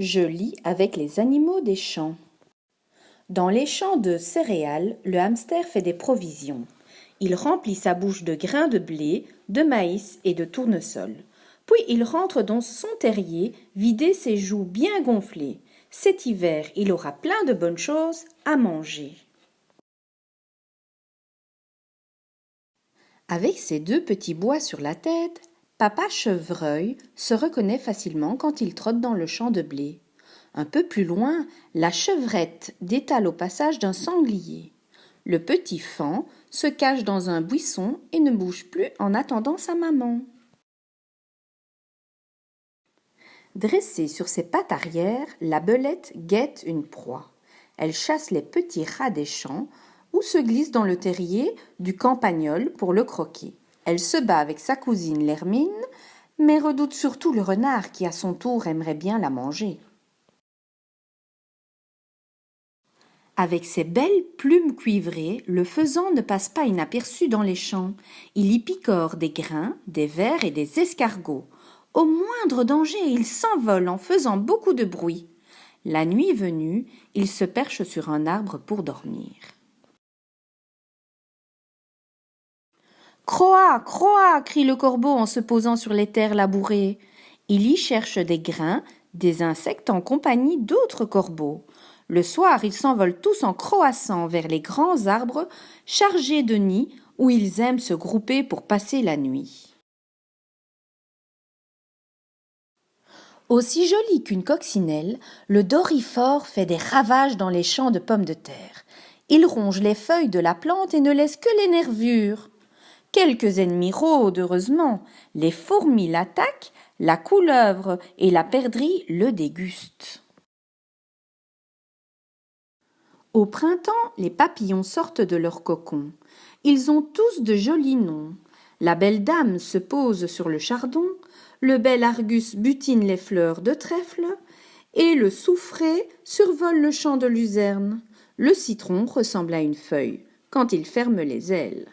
Je lis avec les animaux des champs. Dans les champs de céréales, le hamster fait des provisions. Il remplit sa bouche de grains de blé, de maïs et de tournesol. Puis il rentre dans son terrier, vider ses joues bien gonflées. Cet hiver, il aura plein de bonnes choses à manger. Avec ses deux petits bois sur la tête, Papa Chevreuil se reconnaît facilement quand il trotte dans le champ de blé. Un peu plus loin, la chevrette détale au passage d'un sanglier. Le petit faon se cache dans un buisson et ne bouge plus en attendant sa maman. Dressée sur ses pattes arrière, la belette guette une proie. Elle chasse les petits rats des champs ou se glisse dans le terrier du campagnol pour le croquer. Elle se bat avec sa cousine l'hermine, mais redoute surtout le renard qui à son tour aimerait bien la manger. Avec ses belles plumes cuivrées, le faisan ne passe pas inaperçu dans les champs. Il y picore des grains, des vers et des escargots. Au moindre danger, il s'envole en faisant beaucoup de bruit. La nuit venue, il se perche sur un arbre pour dormir. « Croa, croa !» crie le corbeau en se posant sur les terres labourées. Il y cherche des grains, des insectes en compagnie d'autres corbeaux. Le soir, ils s'envolent tous en croassant vers les grands arbres chargés de nids où ils aiment se grouper pour passer la nuit. Aussi joli qu'une coccinelle, le doryphore fait des ravages dans les champs de pommes de terre. Il ronge les feuilles de la plante et ne laisse que les nervures. Quelques ennemis rôdent, heureusement. Les fourmis l'attaquent, la couleuvre et la perdrix le dégustent. Au printemps, les papillons sortent de leur cocon. Ils ont tous de jolis noms. La belle dame se pose sur le chardon, le bel argus butine les fleurs de trèfle, et le soufré survole le champ de luzerne. Le citron ressemble à une feuille quand il ferme les ailes.